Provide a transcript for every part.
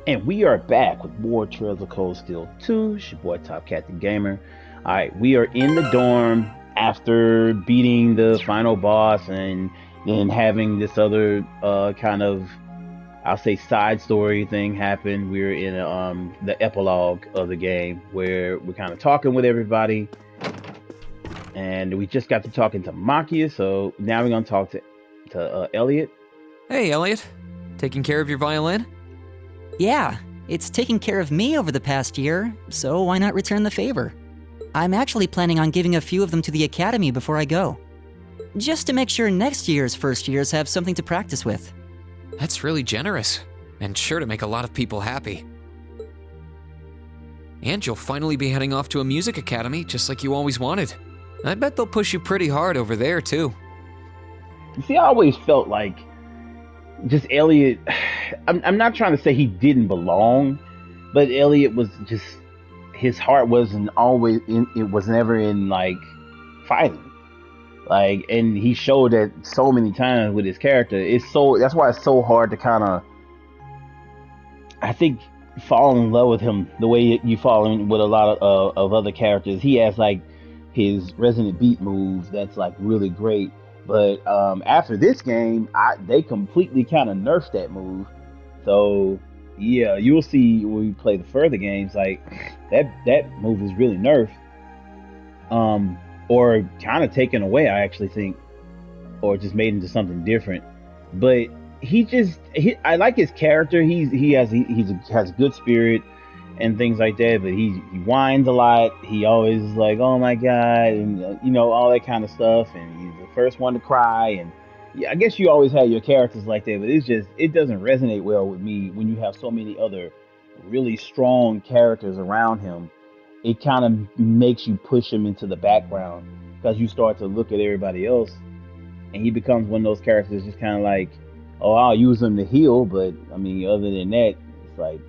And we are back with more Trails of Cold Steel 2. It's your boy Top Cat the Gamer. Alright, we are in the dorm after beating the final boss and then having this other kind of, I'll say, side story thing happen. We're in the epilogue of the game where we're kind of talking with everybody, and we just got to talking to Makia, so now we're gonna talk to Elliot. Hey, Elliot. Taking care of your violin? Yeah, it's taken care of me over the past year, so why not return the favor? I'm actually planning on giving a few of them to the academy before I go. Just to make sure next year's first years have something to practice with. That's really generous, and sure to make a lot of people happy. And you'll finally be heading off to a music academy, just like you always wanted. I bet they'll push you pretty hard over there, too. You see, I always felt like just Elliot. I'm not trying to say he didn't belong, but Elliot was just, his heart wasn't always in. It was never in like fighting. Like, and he showed that so many times with his character. That's why it's so hard to kind of, I think, fall in love with him the way you fall in with a lot of other characters. He has like his Resident Beat moves that's like really great, but after this game, they completely kind of nerfed that move. So yeah, you'll see when we play the further games, like that move is really nerfed. Or kind of taken away, I actually think, or just made into something different. But I like his character. He has good spirit and things like that. But he whines a lot. He always is like, oh my god, and all that kind of stuff. And he's the first one to cry. And yeah, I guess you always have your characters like that. But it doesn't resonate well with me when you have so many other really strong characters around him. It kind of makes you push him into the background because you start to look at everybody else, and he becomes one of those characters just kind of like, oh, I'll use him to heal, but I mean, other than that, it's like,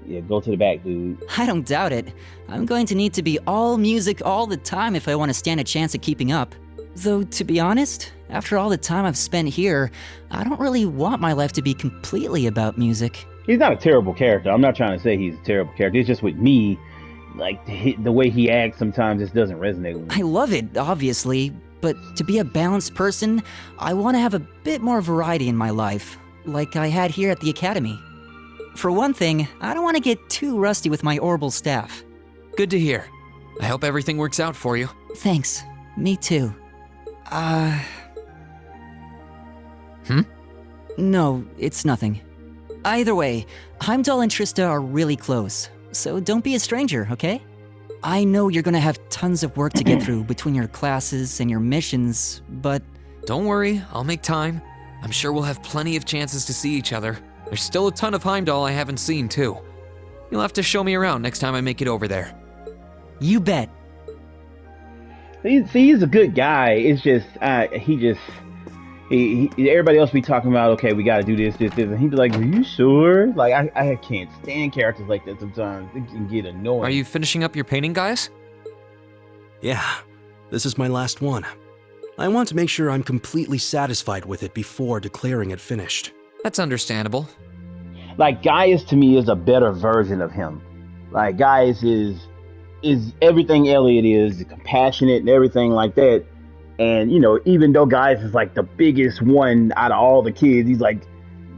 yeah, go to the back, dude. I don't doubt it. I'm going to need to be all music all the time if I want to stand a chance at keeping up. Though, to be honest, after all the time I've spent here, I don't really want my life to be completely about music. He's not a terrible character. I'm not trying to say he's a terrible character. It's just with me, like the way he acts sometimes just doesn't resonate with me. I love it, obviously, but to be a balanced person, I want to have a bit more variety in my life, like I had here at the academy. For one thing, I don't want to get too rusty with my orbital staff. Good to hear. I hope everything works out for you. Thanks. Me too. No, it's nothing. Either way, Heimdall and Trista are really close, so don't be a stranger, okay? I know you're gonna have tons of work to get through between your classes and your missions, but... Don't worry, I'll make time. I'm sure we'll have plenty of chances to see each other. There's still a ton of Heimdall I haven't seen, too. You'll have to show me around next time I make it over there. You bet. He's a good guy. It's just, everybody else be talking about, okay, we got to do this, and he'd be like, are you sure? Like, I can't stand characters like that sometimes. It can get annoying. Are you finishing up your painting, guys? Yeah, this is my last one. I want to make sure I'm completely satisfied with it before declaring it finished. That's understandable. Like, Gaius to me is a better version of him. Like, Gaius is everything Elliot is, compassionate and everything like that. And, even though Gaius is like the biggest one out of all the kids, he's like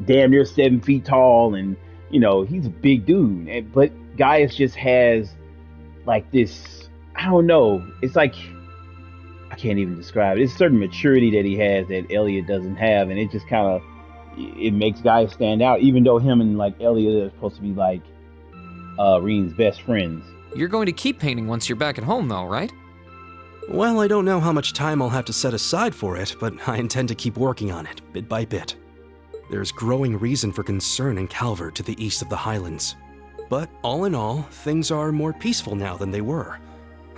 damn near 7 feet tall, and, he's a big dude. But Gaius just has like this, I don't know, it's like, I can't even describe it. It's a certain maturity that he has that Elliot doesn't have, and it just kind of, it makes Gaius stand out, even though him and like Elliot are supposed to be like Reen's best friends. You're going to keep painting once you're back at home, though, right? Well, I don't know how much time I'll have to set aside for it, but I intend to keep working on it, bit by bit. There's growing reason for concern in Calvert to the east of the Highlands. But all in all, things are more peaceful now than they were.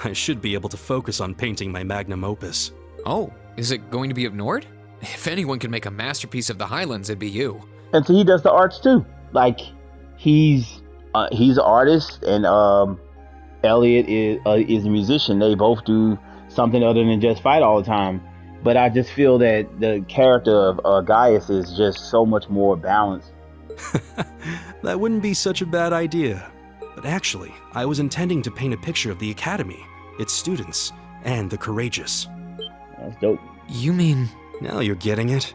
I should be able to focus on painting my magnum opus. Oh, is it going to be of Nord? If anyone can make a masterpiece of the Highlands, it'd be you. And so he does the arts too. Like, he's an artist, and Elliot is a musician. They both do something other than just fight all the time. But I just feel that the character of Gaius is just so much more balanced That wouldn't be such a bad idea. But actually, I was intending to paint a picture of the Academy, its students, and the courageous. That's dope. You mean... Now you're getting it.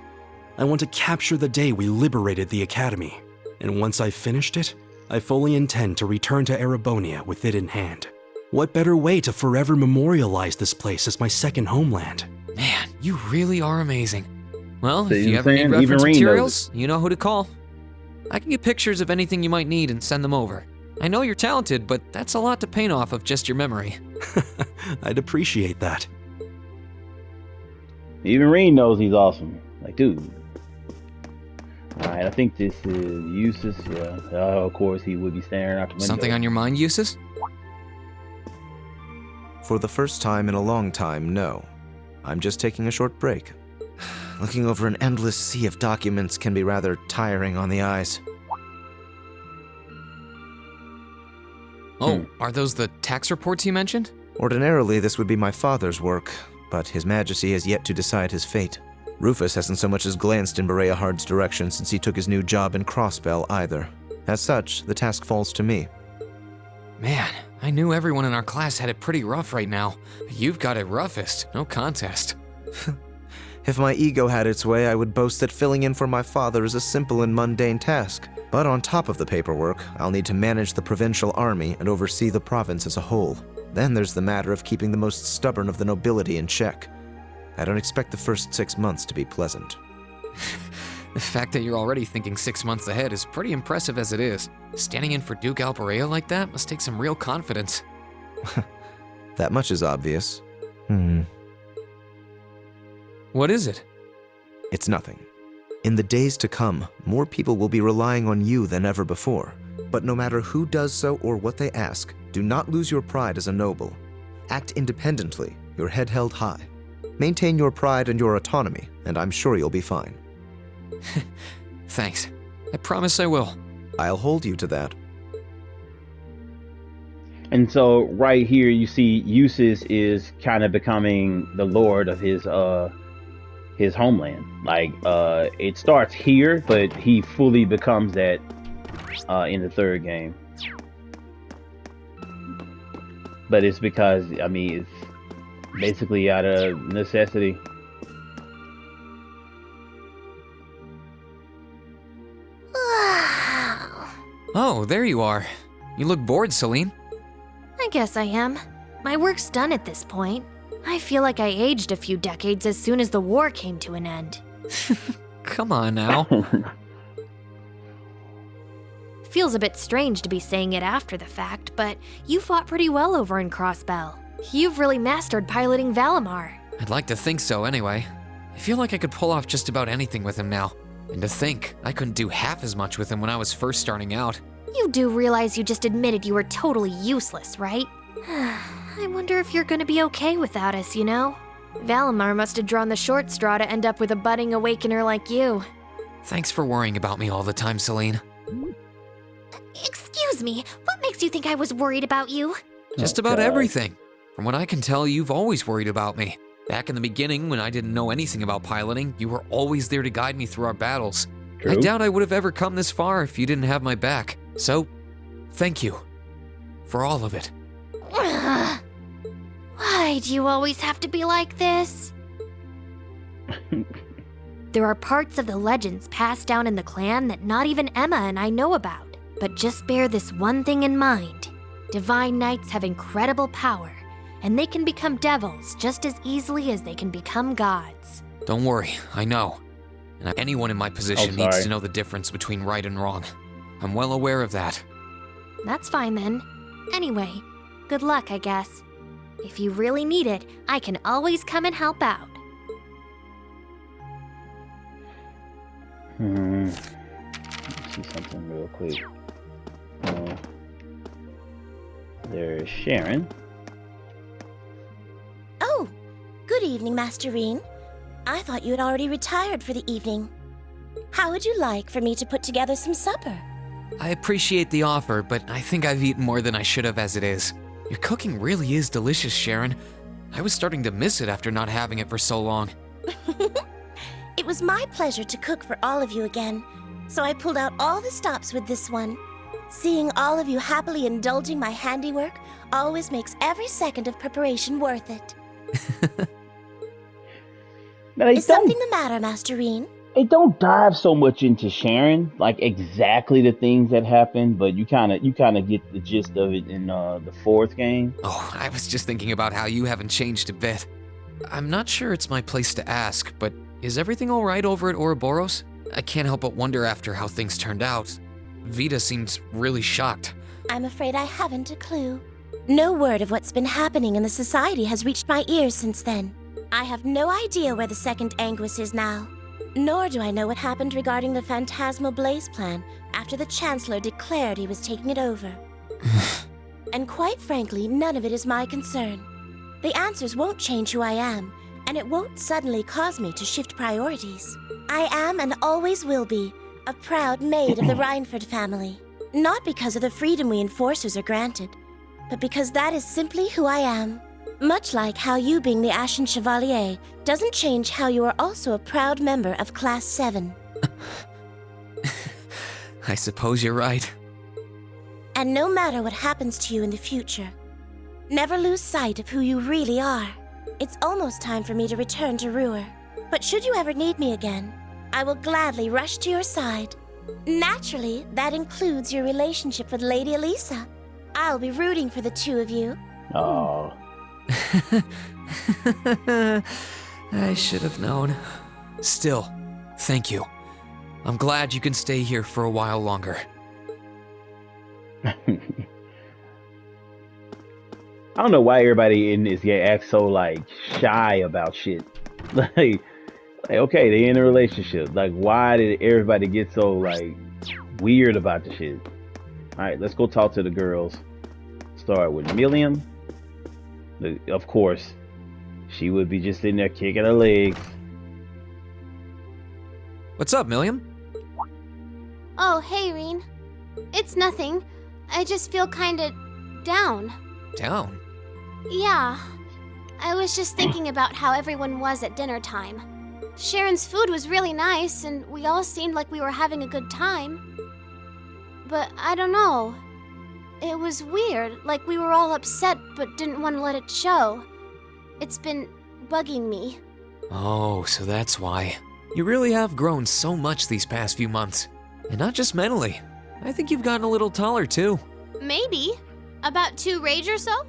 I want to capture the day we liberated the Academy. And once I've finished it, I fully intend to return to Erebonia with it in hand. What better way to forever memorialize this place as my second homeland? Man, you really are amazing. Well, See if you what I'm ever need saying? Even reference Rean knows materials, you know who to call. I can get pictures of anything you might need and send them over. I know you're talented, but that's a lot to paint off of just your memory. I'd appreciate that. Even Rean knows he's awesome. Like, dude. Alright, I think this is Eustace. Yeah. Of course, he would be staring out the window. Something on your mind, Eustace? For the first time in a long time, no. I'm just taking a short break. Looking over an endless sea of documents can be rather tiring on the eyes. Oh, are those the tax reports you mentioned? Ordinarily, this would be my father's work, but His Majesty has yet to decide his fate. Rufus hasn't so much as glanced in Berea Hard's direction since he took his new job in Crossbell either. As such, the task falls to me. Man, I knew everyone in our class had it pretty rough right now. You've got it roughest, no contest. If my ego had its way, I would boast that filling in for my father is a simple and mundane task. But on top of the paperwork, I'll need to manage the provincial army and oversee the province as a whole. Then there's the matter of keeping the most stubborn of the nobility in check. I don't expect the first 6 months to be pleasant. The fact that you're already thinking 6 months ahead is pretty impressive as it is. Standing in for Duke Alperea like that must take some real confidence. That much is obvious. What is it? It's nothing. In the days to come, more people will be relying on you than ever before. But no matter who does so or what they ask, do not lose your pride as a noble. Act independently, your head held high. Maintain your pride and your autonomy, and I'm sure you'll be fine. Thanks. I promise I will. I'll hold you to that. And so right here you see Eustace is kind of becoming the lord of his homeland. Like it starts here, but he fully becomes that in the third game. But it's because, I mean, it's basically out of necessity. Oh, there you are. You look bored, Celine. I guess I am. My work's done at this point. I feel like I aged a few decades as soon as the war came to an end. Come on now. Feels a bit strange to be saying it after the fact, but you fought pretty well over in Crossbell. You've really mastered piloting Valimar. I'd like to think so anyway. I feel like I could pull off just about anything with him now. And to think, I couldn't do half as much with him when I was first starting out. You do realize you just admitted you were totally useless, right? I wonder if you're gonna be okay without us, you know? Valimar must have drawn the short straw to end up with a budding awakener like you. Thanks for worrying about me all the time, Celine. Excuse me, what makes you think I was worried about you? Just about everything. From what I can tell, you've always worried about me. Back in the beginning, when I didn't know anything about piloting, you were always there to guide me through our battles. True. I doubt I would have ever come this far if you didn't have my back. So, thank you. For all of it. Why do you always have to be like this? There are parts of the legends passed down in the clan that not even Emma and I know about. But just bear this one thing in mind. Divine Knights have incredible power, and they can become devils just as easily as they can become gods. Don't worry, I know. And anyone in my position needs to know the difference between right and wrong. I'm well aware of that. That's fine then. Anyway, good luck, I guess. If you really need it, I can always come and help out. Let's see something real quick. There's Sharon. Oh, good evening, Master Rean. I thought you had already retired for the evening. How would you like for me to put together some supper? I appreciate the offer, but I think I've eaten more than I should have as it is. Your cooking really is delicious, Sharon. I was starting to miss it after not having it for so long. It was my pleasure to cook for all of you again, So I pulled out all the stops with this one. Seeing all of you happily indulging my handiwork always makes every second of preparation worth it. Now, they Is something the matter, Master Reen? they don't dive so much into sharing like exactly the things that happen, but you kind of get the gist of it in the fourth game. Oh, I was just thinking about how you haven't changed a bit. I'm not sure it's my place to ask, but is everything all right over at Ouroboros? I can't help but wonder after how things turned out. Vita seems really shocked. I'm afraid I haven't a clue. No word of what's been happening in the society has reached my ears since then. I have no idea where the second Anguis is now. Nor do I know what happened regarding the Phantasmal Blaze plan after the Chancellor declared he was taking it over. And quite frankly, none of it is my concern. The answers won't change who I am, and it won't suddenly cause me to shift priorities. I am and always will be a proud maid of the Reinford family. Not because of the freedom we enforcers are granted, but because that is simply who I am. Much like how you being the Ashen Chevalier doesn't change how you are also a proud member of Class 7. I suppose you're right. And no matter what happens to you in the future, never lose sight of who you really are. It's almost time for me to return to Ruhr. But should you ever need me again, I will gladly rush to your side. Naturally, that includes your relationship with Lady Elisa. I'll be rooting for the two of you. Oh, I should have known. Still, thank you. I'm glad you can stay here for a while longer. I don't know why everybody in this game acts so like shy about shit. Like, okay, they in a relationship. Like, why did everybody get so like weird about the shit? All right, let's go talk to the girls. Start with Milliam. Of course, she would be just in there kicking her legs. What's up, Milliam? Oh, hey, Reen. It's nothing. I just feel kinda down. Down? Yeah. I was just thinking about how everyone was at dinner time. Sharon's food was really nice, and we all seemed like we were having a good time. But I don't know. It was weird, like we were all upset but didn't want to let it show. It's been bugging me. Oh, so that's why. You really have grown so much these past few months. And not just mentally. I think you've gotten a little taller too. Maybe. About 2 rage or so?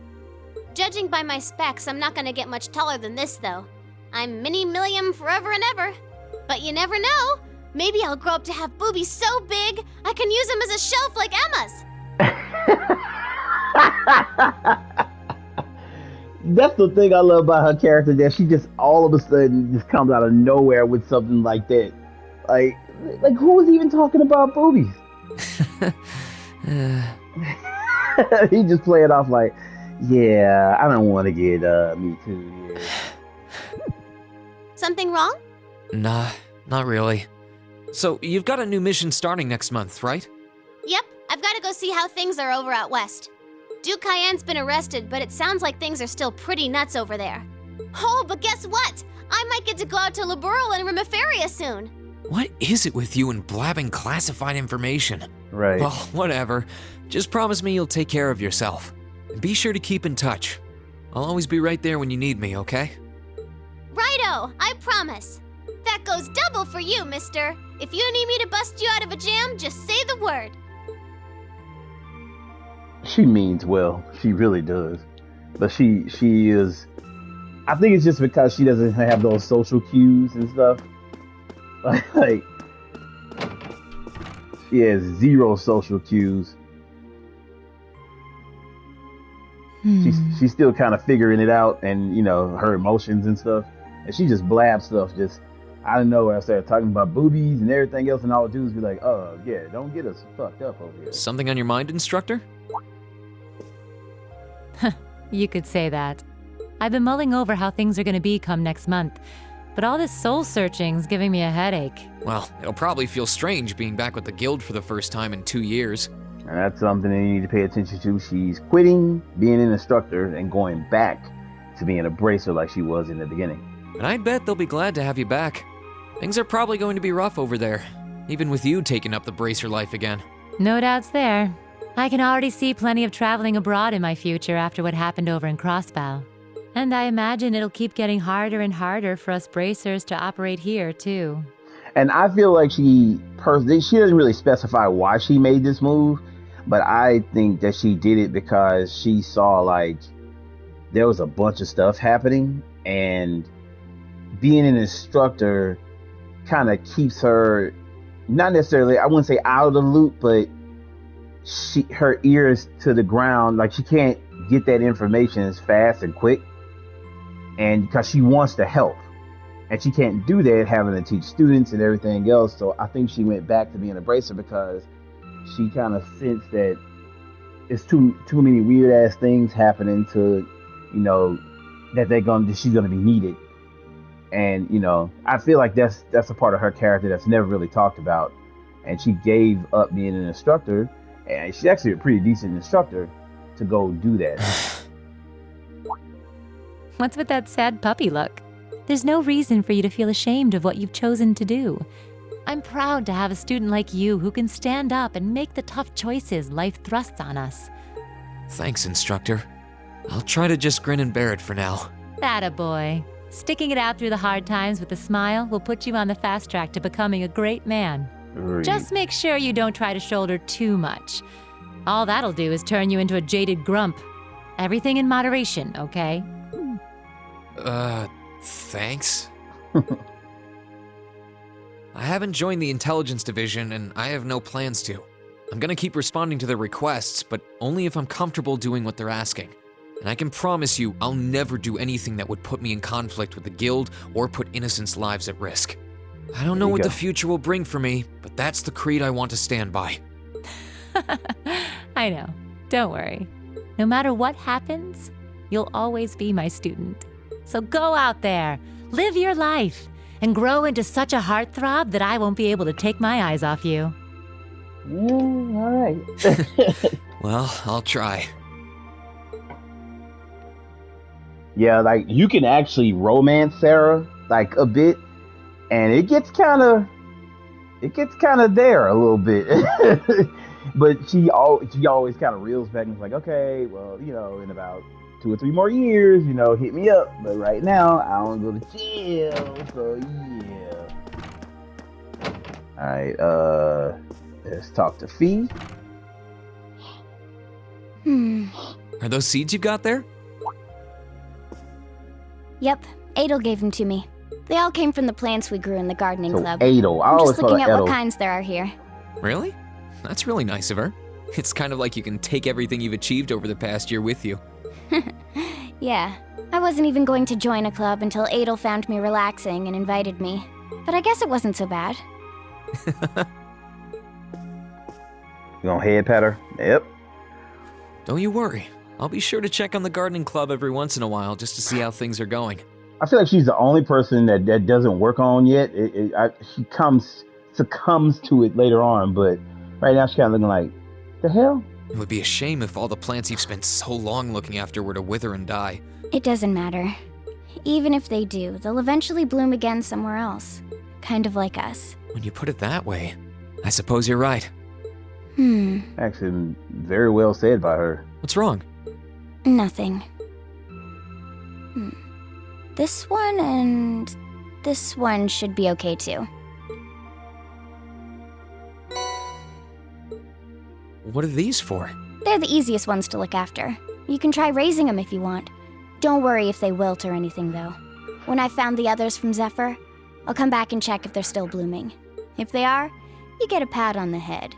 Judging by my specs, I'm not gonna get much taller than this, though. I'm Mini Milliam forever and ever. But you never know. Maybe I'll grow up to have boobies so big, I can use them as a shelf like Emma's. That's the thing I love about her character, that she just all of a sudden just comes out of nowhere with something like that. Like who was even talking about boobies? He just play it off like, yeah, I don't want to get me too. Yeah. Something wrong? Nah, not really. So, you've got a new mission starting next month, right? Yep, I've got to go see how things are over out west. Duke Cayenne's been arrested, but it sounds like things are still pretty nuts over there. Oh, but guess what? I might get to go out to Laburel and Rimiferia soon. What is it with you and blabbing classified information? Right. Well, whatever. Just promise me you'll take care of yourself. And be sure to keep in touch. I'll always be right there when you need me, okay? Righto, I promise. That goes double for you, mister. If you need me to bust you out of a jam, just say the word. She means well. She really does. But she is... I think it's just because she doesn't have those social cues and stuff. Like, she has 0 social cues. She's still kind of figuring it out, and you know, her emotions and stuff. And she just blabs stuff just out of nowhere. I started talking about boobies and everything else, and all the dudes be like, "Oh yeah, don't get us fucked up over here." Something on your mind, instructor? You could say that. I've been mulling over how things are going to be come next month, but all this soul searching's giving me a headache. Well, it'll probably feel strange being back with the guild for the first time in 2 years. And that's something that you need to pay attention to. She's quitting being an instructor and going back to being a bracer like she was in the beginning. And I'd bet they'll be glad to have you back. Things are probably going to be rough over there. even with you taking up the bracer life again. No doubts there. I can already see plenty of traveling abroad in my future after what happened over in Crossbow. And I imagine it'll keep getting harder and harder for us bracers to operate here, too. And I feel like she doesn't really specify why she made this move, but I think that she did it because she saw like there was a bunch of stuff happening, and being an instructor kind of keeps her, not necessarily, I wouldn't say out of the loop, but her ears to the ground, like she can't get that information as fast and quick, and because she wants to help. And she can't do that having to teach students and everything else. So I think she went back to being a bracer because she kind of sensed that it's too many weird ass things happening to, that she's gonna be needed. And I feel like that's a part of her character that's never really talked about. And she gave up being an instructor, and she's actually a pretty decent instructor, to go do that. What's with that sad puppy look? There's no reason for you to feel ashamed of what you've chosen to do. I'm proud to have a student like you who can stand up and make the tough choices life thrusts on us. Thanks, instructor. I'll try to just grin and bear it for now. Attaboy. Sticking it out through the hard times with a smile will put you on the fast track to becoming a great man. Just make sure you don't try to shoulder too much. All that'll do is turn you into a jaded grump. Everything in moderation, okay? Thanks. I haven't joined the intelligence division, and I have no plans to. I'm gonna keep responding to their requests, but only if I'm comfortable doing what they're asking. And I can promise you, I'll never do anything that would put me in conflict with the guild or put innocents' lives at risk. I don't know what the future will bring for me, but that's the creed I want to stand by. I know. Don't worry. No matter what happens, you'll always be my student. So go out there, live your life, and grow into such a heartthrob that I won't be able to take my eyes off you. Yeah, all right. Well, I'll try. Yeah, like you can actually romance Sarah like a bit, and it gets kind of there a little bit. But she always kind of reels back and is like, okay, well, in about 2 or 3 more years, hit me up. But right now, I don't go to jail, so yeah. All right, let's talk to Fee. Are those seeds you got there? Yep, Adel gave them to me. They all came from the plants we grew in the gardening club. Adel, I'm just looking at what kinds there are here. Really? That's really nice of her. It's kind of like you can take everything you've achieved over the past year with you. Yeah, I wasn't even going to join a club until Adel found me relaxing and invited me. But I guess it wasn't so bad. You gonna head pat her? Yep. Don't you worry. I'll be sure to check on the gardening club every once in a while just to see how things are going. I feel like she's the only person that doesn't work on yet. She succumbs to it later on, but right now she's kind of looking like, the hell? It would be a shame if all the plants you've spent so long looking after were to wither and die. It doesn't matter. Even if they do, they'll eventually bloom again somewhere else. Kind of like us. When you put it that way, I suppose you're right. Actually, very well said by her. What's wrong? Nothing. This one and this one should be okay too. What are these for? They're the easiest ones to look after. You can try raising them if you want. Don't worry if they wilt or anything, though. When I've found the others from Zephyr, I'll come back and check if they're still blooming. If they are, you get a pat on the head.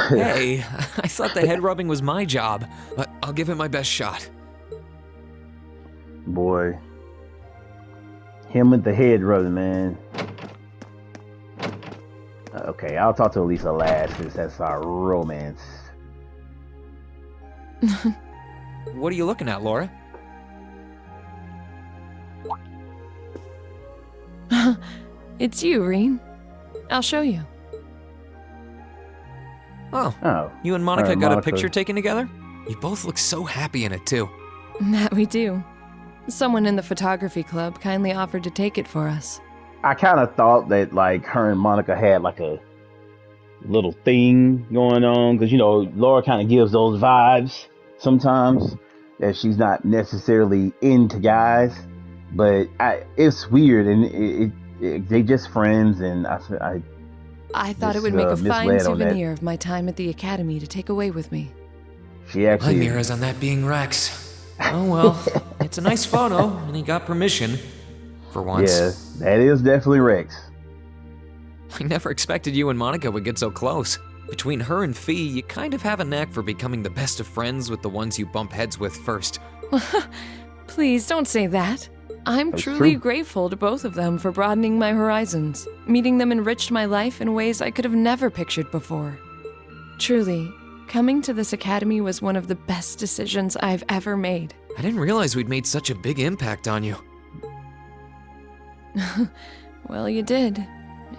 Hey, I thought the head rubbing was my job, but I'll give it my best shot. Boy. Him with the head rubbing, man. Okay, I'll talk to Elisa last since that's our romance. What are you looking at, Laura? It's you, Reen. I'll show you. Oh, you and Monica got a picture taken together? You both look so happy in it, too. That we do. Someone in the photography club kindly offered to take it for us. I kind of thought that like her and Monica had like a little thing going on because Laura kind of gives those vibes sometimes that she's not necessarily into guys, but it's weird and they just friends, and I thought it just, would make a fine misled on that. souvenir of my time at the academy to take away with me. She actually My mirrors on that being Rex. Oh well, it's a nice photo, and he got permission. For once. Yeah, that is definitely Rex. I never expected you and Monica would get so close. Between her and Fee, you kind of have a knack for becoming the best of friends with the ones you bump heads with first. Please don't say that. I'm That's truly true. grateful to both of them for broadening my horizons. Meeting them enriched my life in ways I could have never pictured before. Truly, coming to this academy was one of the best decisions I've ever made. I didn't realize we'd made such a big impact on you. Well, you did.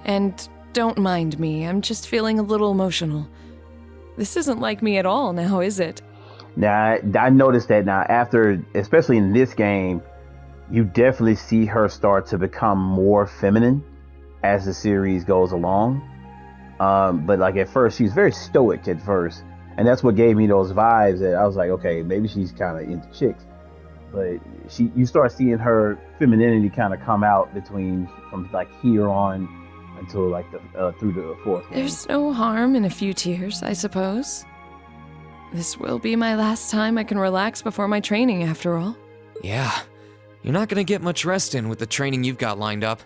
And don't mind me, I'm just feeling a little emotional. This isn't like me at all now, is it? Now, I noticed that now after, especially in this game, you definitely see her start to become more feminine as the series goes along. But like at first, she's very stoic at first. And that's what gave me those vibes that I was like, okay, maybe she's kind of into chicks. But you start seeing her femininity kind of come out from like here on until like through the fourth game. There's no harm in a few tears, I suppose. This will be my last time I can relax before my training, after all. Yeah, you're not gonna get much rest in with the training you've got lined up.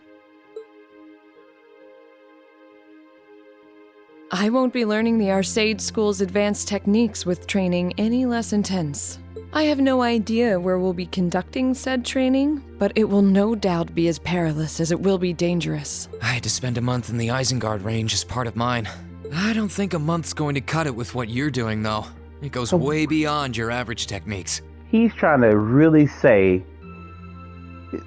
I won't be learning the Arcade School's advanced techniques with training any less intense. I have no idea where we'll be conducting said training, but it will no doubt be as perilous as it will be dangerous. I had to spend a month in the Isengard range as part of mine. I don't think a month's going to cut it with what you're doing, though. It goes way beyond your average techniques. He's trying to really say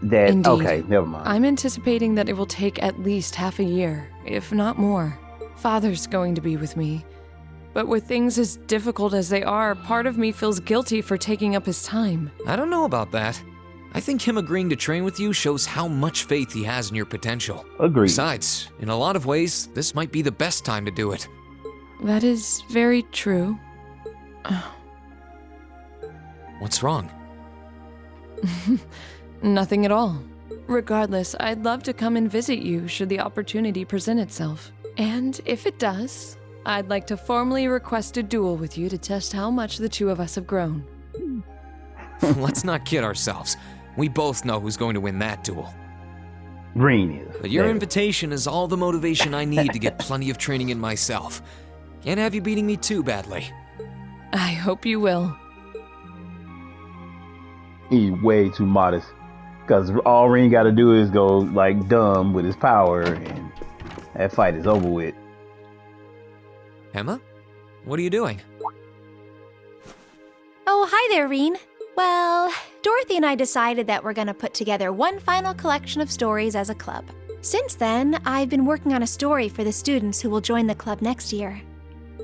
that, Indeed. okay, never mind. I'm anticipating that it will take at least half a year, if not more. Father's going to be with me. But with things as difficult as they are, part of me feels guilty for taking up his time. I don't know about that. I think him agreeing to train with you shows how much faith he has in your potential. Agreed. Besides, in a lot of ways, this might be the best time to do it. That is very true. What's wrong? Nothing at all. Regardless, I'd love to come and visit you should the opportunity present itself. And if it does, I'd like to formally request a duel with you to test how much the two of us have grown. Let's not kid ourselves. We both know who's going to win that duel. Green is. But your There. invitation is all the motivation I need to get plenty of training in myself. Can't have you beating me too badly. I hope you will. He's way too modest. Because all Ring got to do is go like dumb with his power, and that fight is over with. Emma? What are you doing? Oh, hi there, Reen. Well, Dorothy and I decided that we're gonna put together one final collection of stories as a club. Since then, I've been working on a story for the students who will join the club next year.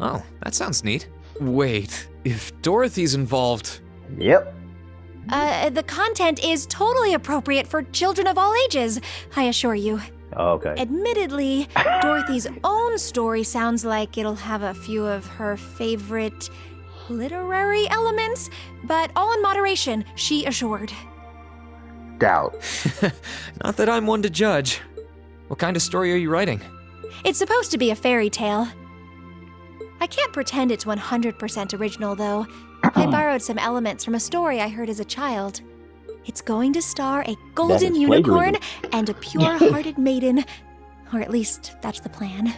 Oh, that sounds neat. Wait, if Dorothy's involved... Yep. The content is totally appropriate for children of all ages, I assure you. Okay. Admittedly, Dorothy's own story sounds like it'll have a few of her favorite literary elements, but all in moderation, she assured. Doubt. Not that I'm one to judge. What kind of story are you writing? It's supposed to be a fairy tale. I can't pretend it's 100% original, though. I borrowed some elements from a story I heard as a child. It's going to star a golden is unicorn plagiarism. and a pure-hearted maiden. Or at least, that's the plan.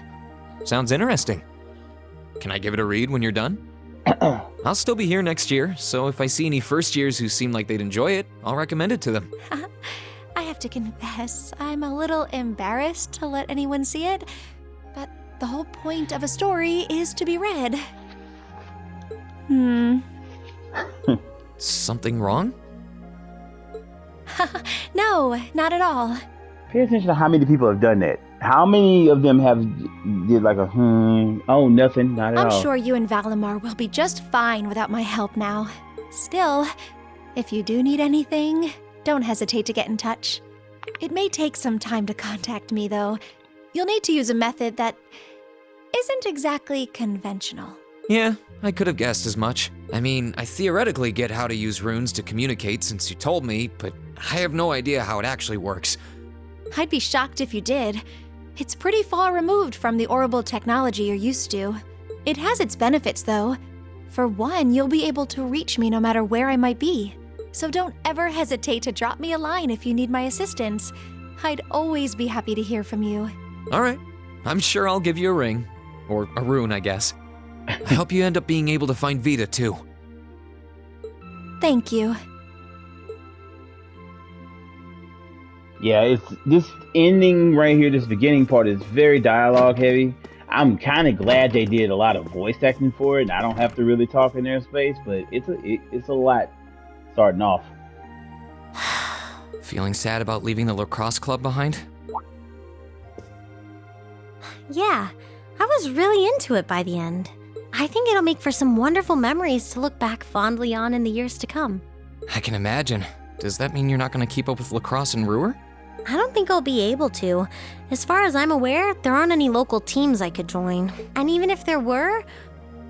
Sounds interesting. Can I give it a read when you're done? I'll still be here next year, so if I see any first years who seem like they'd enjoy it, I'll recommend it to them. I have to confess, I'm a little embarrassed to let anyone see it, but the whole point of a story is to be read. Something wrong? No, not at all. Pay attention to how many people have done that. How many of them have did like a oh, nothing, not at I'm all. sure you and Valimar will be just fine without my help now. Still, if you do need anything, don't hesitate to get in touch. It may take some time to contact me, though. You'll need to use a method that isn't exactly conventional. Yeah, I could have guessed as much. I mean, I theoretically get how to use runes to communicate since you told me, but I have no idea how it actually works. I'd be shocked if you did. It's pretty far removed from the orbital technology you're used to. It has its benefits, though. For one, you'll be able to reach me no matter where I might be. So don't ever hesitate to drop me a line if you need my assistance. I'd always be happy to hear from you. All right, I'm sure I'll give you a ring. Or a rune, I guess. I hope you end up being able to find Vita, too. Thank you. Yeah, it's this ending right here, this beginning part is very dialogue heavy. I'm kind of glad they did a lot of voice acting for it, and I don't have to really talk in their space, but it's a lot starting off. Feeling sad about leaving the lacrosse club behind? Yeah, I was really into it by the end. I think it'll make for some wonderful memories to look back fondly on in the years to come. I can imagine. Does that mean you're not going to keep up with lacrosse and Ruhr? I don't think I'll be able to. As far as I'm aware, there aren't any local teams I could join. And even if there were,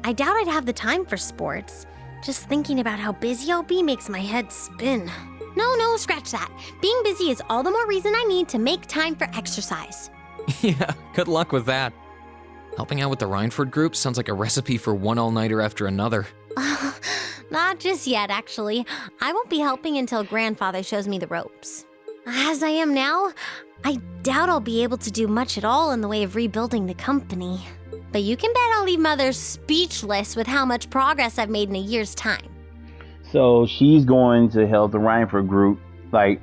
I doubt I'd have the time for sports. Just thinking about how busy I'll be makes my head spin. No, scratch that. Being busy is all the more reason I need to make time for exercise. Yeah, good luck with that. Helping out with the Rhineford group sounds like a recipe for one all-nighter after another. Not just yet, actually. I won't be helping until Grandfather shows me the ropes. As I am now, I doubt I'll be able to do much at all in the way of rebuilding the company. But you can bet I'll leave Mother speechless with how much progress I've made in a year's time. So she's going to help the Rhineford group. Like,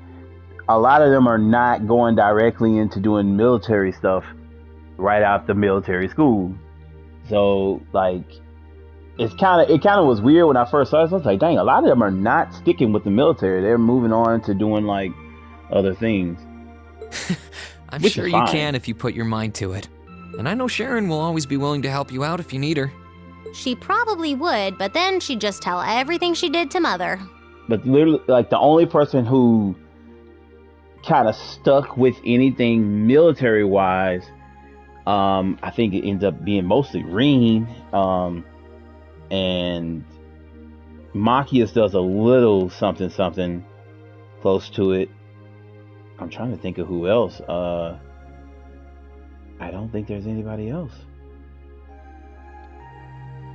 a lot of them are not going directly into doing military stuff right after military school. So, like, it kind of was weird when I first saw it. I was like, dang, a lot of them are not sticking with the military. They're moving on to doing, like, other things. I'm sure you can if you put your mind to it. And I know Sharon will always be willing to help you out if you need her. She probably would, but then she'd just tell everything she did to Mother. But literally, like, the only person who kind of stuck with anything military-wise, I think it ends up being mostly Reen, and Machias does a little something close to it. I'm trying to think of who else. I don't think there's anybody else.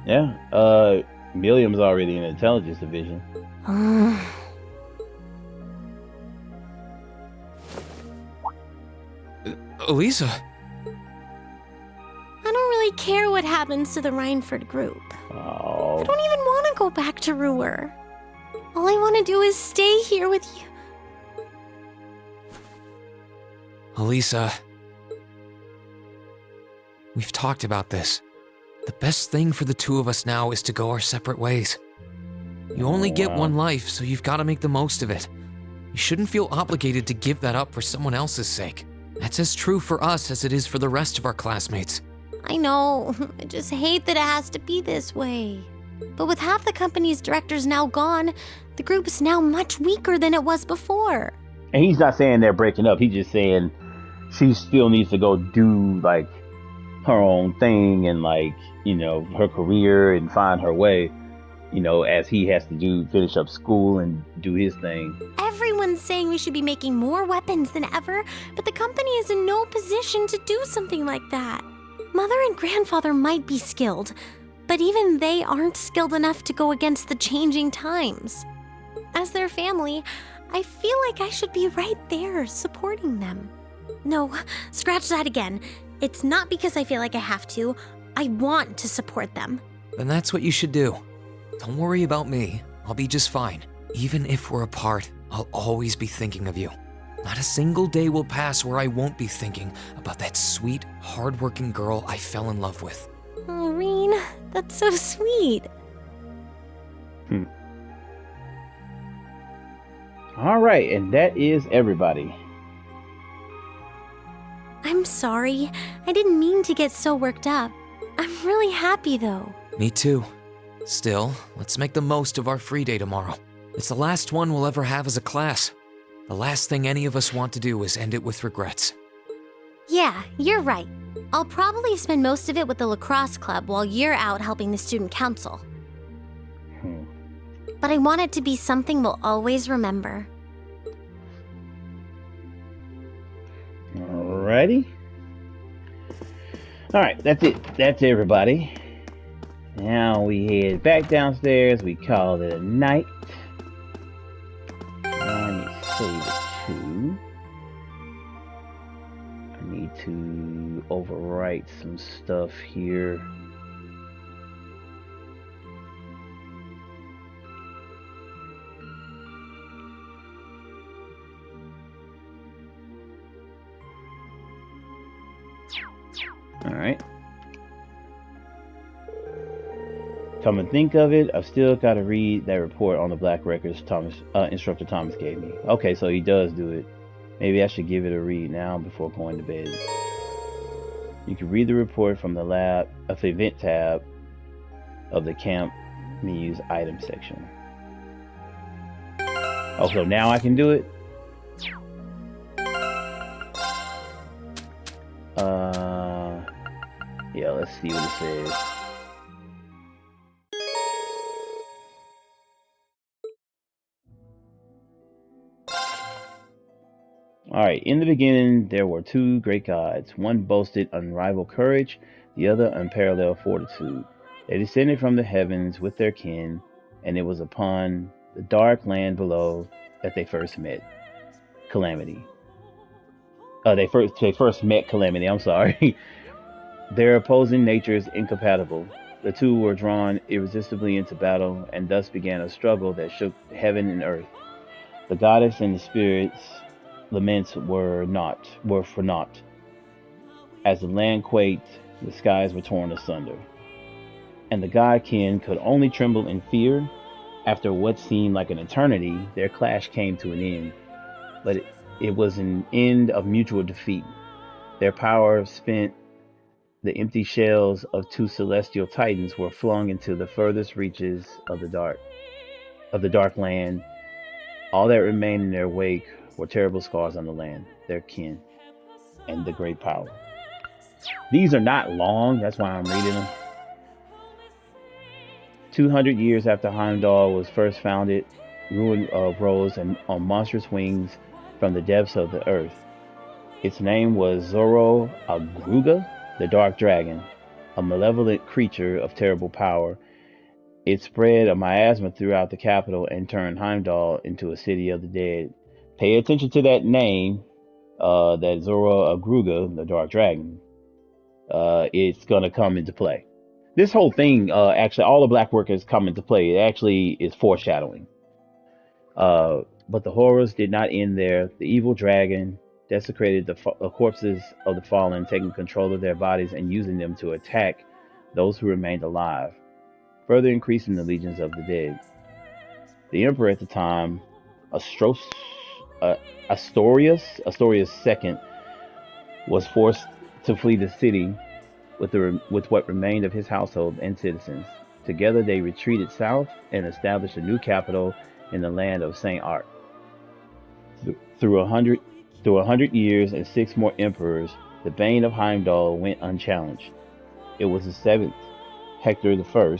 Yeah, Milliam's already in the intelligence division. Elisa? I don't really care what happens to the Rhineford group. Oh. I don't even want to go back to Ruhr. All I want to do is stay here with you. Elisa, we've talked about this. The best thing for the two of us now is to go our separate ways. You only get one life, so you've got to make the most of it. You shouldn't feel obligated to give that up for someone else's sake. That's as true for us as it is for the rest of our classmates. I know. I just hate that it has to be this way. But with half the company's directors now gone, the group is now much weaker than it was before. And he's not saying they're breaking up. He's just saying she still needs to go do, like, her own thing and, like, you know, her career and find her way, you know, as he has to finish up school and do his thing. Everyone's saying we should be making more weapons than ever, but the company is in no position to do something like that. Mother and Grandfather might be skilled, but even they aren't skilled enough to go against the changing times. As their family, I feel like I should be right there supporting them. No, scratch that again. It's not because I feel like I have to. I want to support them. Then that's what you should do. Don't worry about me. I'll be just fine. Even if we're apart, I'll always be thinking of you. Not a single day will pass where I won't be thinking about that sweet, hardworking girl I fell in love with. Oh, Reen, that's so sweet. All right, and that is everybody. I'm sorry. I didn't mean to get so worked up. I'm really happy, though. Me too. Still, let's make the most of our free day tomorrow. It's the last one we'll ever have as a class. The last thing any of us want to do is end it with regrets. Yeah, you're right. I'll probably spend most of it with the lacrosse club while you're out helping the student council. But I want it to be something we'll always remember. Alrighty. Alright, that's it. That's everybody. Now we head back downstairs. We call it a night. Let me save it too. I need to overwrite some stuff here. Alright. Come and think of it, I've still got to read that report on the black records Instructor Thomas gave me. Okay, so he does do it. Maybe I should give it a read now before going to bed. You can read the report from the event tab of the camp menu's item section. Oh, so now I can do it? Yeah, let's see what it says. Alright, in the beginning there were two great gods. One boasted unrivaled courage, the other unparalleled fortitude. They descended from the heavens with their kin, and it was upon the dark land below that they first met Calamity. They first met Calamity, I'm sorry. Their opposing natures incompatible. The two were drawn irresistibly into battle, and thus began a struggle that shook heaven and earth. The goddess and the spirits' laments were for naught. As the land quaked, the skies were torn asunder, and the godkin could only tremble in fear. After what seemed like an eternity, their clash came to an end, but it was an end of mutual defeat. Their power spent, the empty shells of two celestial titans were flung into the furthest reaches of the dark land. All that remained in their wake were terrible scars on the land, their kin, and the great power. These are not long, that's why I'm reading them. 200 years after Heimdall was first founded, ruin rose on monstrous wings from the depths of the earth. Its name was Zoro-Agruga, the Dark Dragon, a malevolent creature of terrible power. It spread a miasma throughout the capital and turned Heimdall into a city of the dead. Pay attention to that name, that Zoro-Agruga, the Dark Dragon. It's going to come into play. This whole thing, actually, all the black workers come into play. It actually is foreshadowing. But the horrors did not end there. The evil dragon desecrated the corpses of the fallen, taking control of their bodies and using them to attack those who remained alive, further increasing the legions of the dead. The emperor at the time, Astorius II, was forced to flee the city with what remained of his household and citizens. Together they retreated south and established a new capital in the land of Saint Arc. Through 100 years and 6 more emperors, the bane of Heimdall went unchallenged. It was the 7th, Hector I,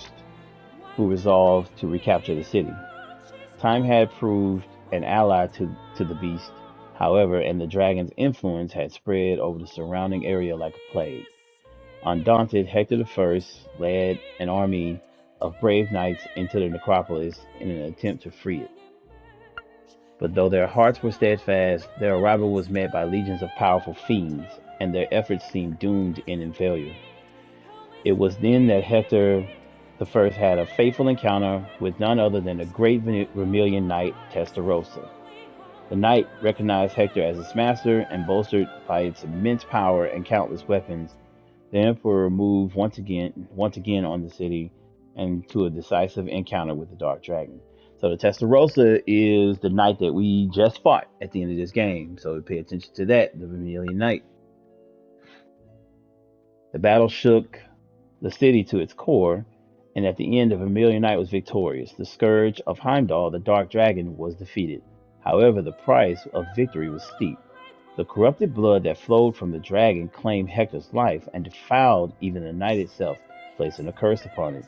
who resolved to recapture the city. Time had proved an ally to the beast, however, and the dragon's influence had spread over the surrounding area like a plague. Undaunted, Hector I led an army of brave knights into the necropolis in an attempt to free it. But though their hearts were steadfast, their arrival was met by legions of powerful fiends, and their efforts seemed doomed to end in failure. It was then that Hector I had a fateful encounter with none other than the great Vermilion Knight Testarossa. The knight recognized Hector as his master, and bolstered by its immense power and countless weapons, the emperor moved once again on the city and to a decisive encounter with the Dark Dragon. So the Testarossa is the knight that we just fought at the end of this game. So pay attention to that, the Vermilion Knight. The battle shook the city to its core, and at the end, the Vermilion Knight was victorious. The scourge of Heimdall, the Dark Dragon, was defeated. However, the price of victory was steep. The corrupted blood that flowed from the dragon claimed Hector's life and defiled even the night itself, placing a curse upon it.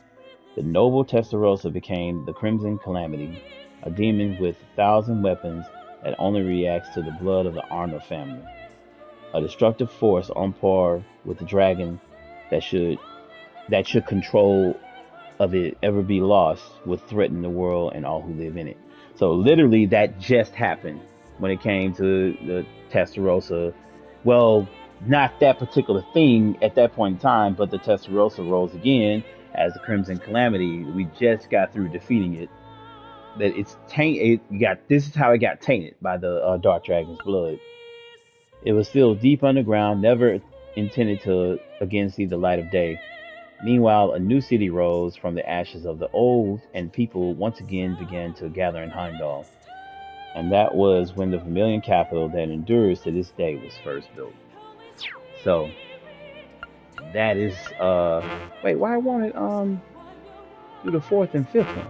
The noble Testarossa became the Crimson Calamity, a demon with 1,000 weapons that only reacts to the blood of the Arno family, a destructive force on par with the dragon that should control of it ever be lost would threaten the world and all who live in it. So literally that just happened when it came to the Testarossa. Well, not that particular thing at that point in time, but the Testarossa rose again as the Crimson Calamity. We just got through defeating it. That it's tainted. This is how it got tainted by the Dark Dragon's blood. It was still deep underground, never intended to again see the light of day. Meanwhile, a new city rose from the ashes of the old, and people once again began to gather in Heimdall. And that was when the Vermilion capital that endures to this day was first built. So that is wait, why I wanted do the fourth and fifth one?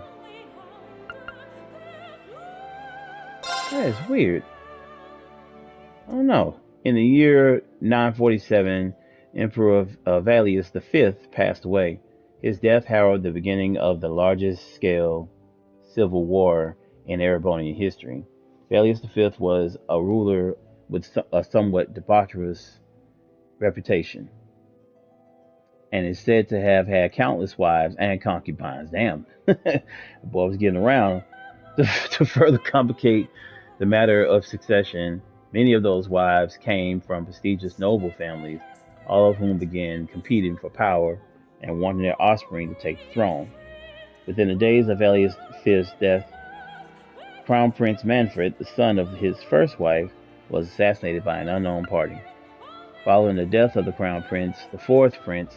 That is weird. I don't know. In the year 947, Emperor Valius V passed away. His death heralded the beginning of the largest scale civil war in Erebonian history. Valius V was a ruler with a somewhat debaucherous reputation, and is said to have had countless wives and concubines. Damn, the boy was getting around. To further complicate the matter of succession, many of those wives came from prestigious noble families, all of whom began competing for power and wanting their offspring to take the throne. Within the days of Valius V's death, Crown Prince Manfred, the son of his first wife, was assassinated by an unknown party. Following the death of the Crown Prince, the fourth prince,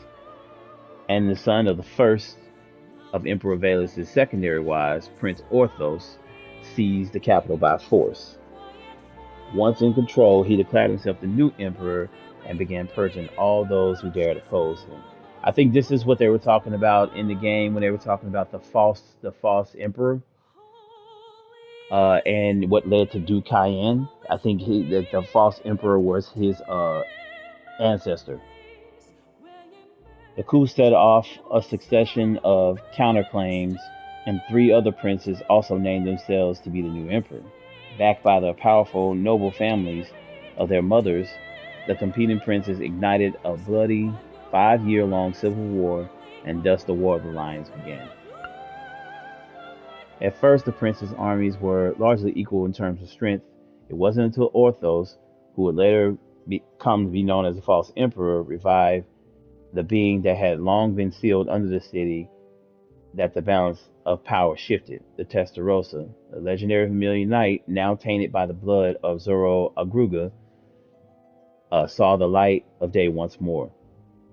and the son of the first of Emperor Valius' secondary wives, Prince Orthos, seized the capital by force. Once in control, he declared himself the new emperor and began purging all those who dared oppose him. I think this is what they were talking about in the game when they were talking about the false emperor, and what led to Du Cayenne. I think the false emperor was his ancestor. The coup set off a succession of counterclaims, and three other princes also named themselves to be the new emperor. Backed by the powerful noble families of their mothers, the competing princes ignited a bloody 5-year-long civil war, and thus the War of the Lions began. At first, the princes' armies were largely equal in terms of strength. It wasn't until Orthos, who would later come to be known as the false emperor, revived the being that had long been sealed under the city, that the balance of power shifted. The Testarossa, the legendary Vermilion Knight, now tainted by the blood of Zoro Agruga, saw the light of day once more.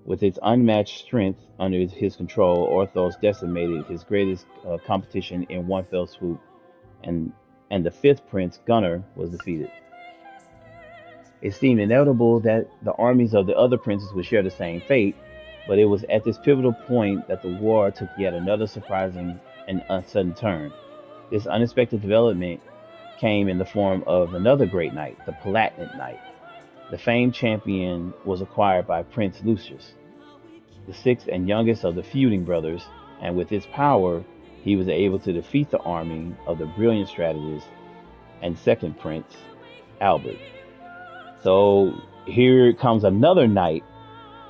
With its unmatched strength under his control, Orthos decimated his greatest competition in one fell swoop, and the fifth prince, Gunnar, was defeated. It seemed inevitable that the armies of the other princes would share the same fate, but it was at this pivotal point that the war took yet another surprising and sudden turn. This unexpected development came in the form of another great knight, the Palatinate Knight. The famed champion was acquired by Prince Lucius, the sixth and youngest of the feuding brothers, and with his power, he was able to defeat the army of the brilliant strategist and second prince, Albert. So here comes another knight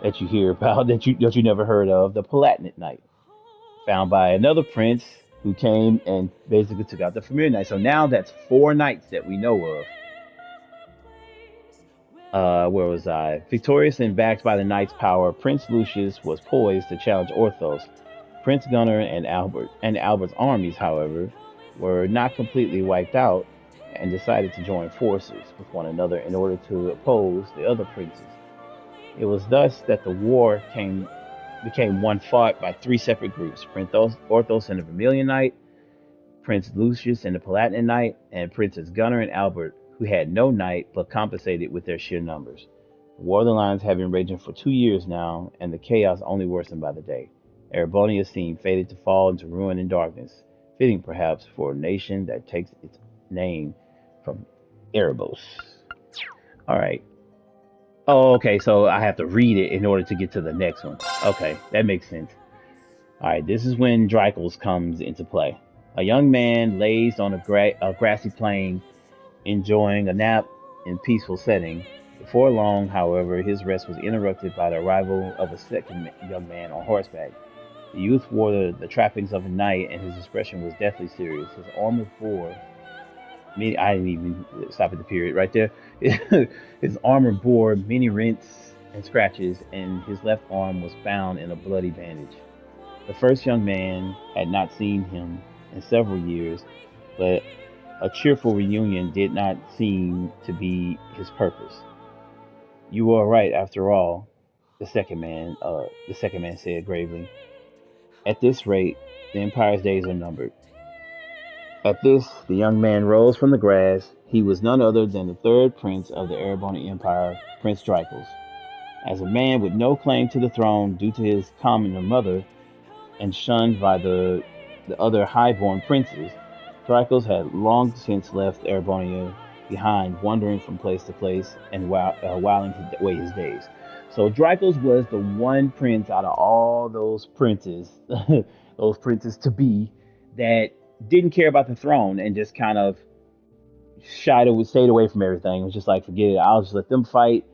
that you hear about that you never heard of, the Palatinate Knight, found by another prince who came and basically took out the Familiar Knight. So now that's 4 knights that we know of. Where was I? Victorious and backed by the knight's power, Prince Lucius was poised to challenge Orthos. Prince Gunnar and Albert's armies, however, were not completely wiped out and decided to join forces with one another in order to oppose the other princes. It was thus that the war became one fought by 3 separate groups: Prince Orthos and the Vermilion Knight, Prince Lucius and the Palatinate Knight, and Princes Gunnar and Albert, who had no knight but compensated with their sheer numbers. The War of the Lions had been raging for 2 years now, and the chaos only worsened by the day. Erebonia seemed fated to fall into ruin and darkness, fitting perhaps for a nation that takes its name from Erebos. All right. Oh, okay. So I have to read it in order to get to the next one. Okay, that makes sense. All right. This is when Drycles comes into play. A young man lays on a grassy plain, enjoying a nap in peaceful setting. Before long, however, his rest was interrupted by the arrival of a second young man on horseback. The youth wore the trappings of a knight, and his expression was deathly serious. His armor bore many. I didn't even stop at the period right there. His armor bore many rents and scratches, and his left arm was bound in a bloody bandage. The first young man had not seen him in several years, but a cheerful reunion did not seem to be his purpose. "You were right after all," the second man said gravely. "At this rate, the Empire's days are numbered." At this, the young man rose from the grass. He was none other than the third prince of the Erebonian Empire, Prince Drycles. As a man with no claim to the throne due to his commoner mother, and shunned by the other highborn princes, Drycles had long since left Erebonia behind, wandering from place to place and whiling away his days. So Drycles was the one prince out of all those princes, those princes to be, that didn't care about the throne and just kind of stayed away from everything. It was just like, forget it. I'll just let them fight.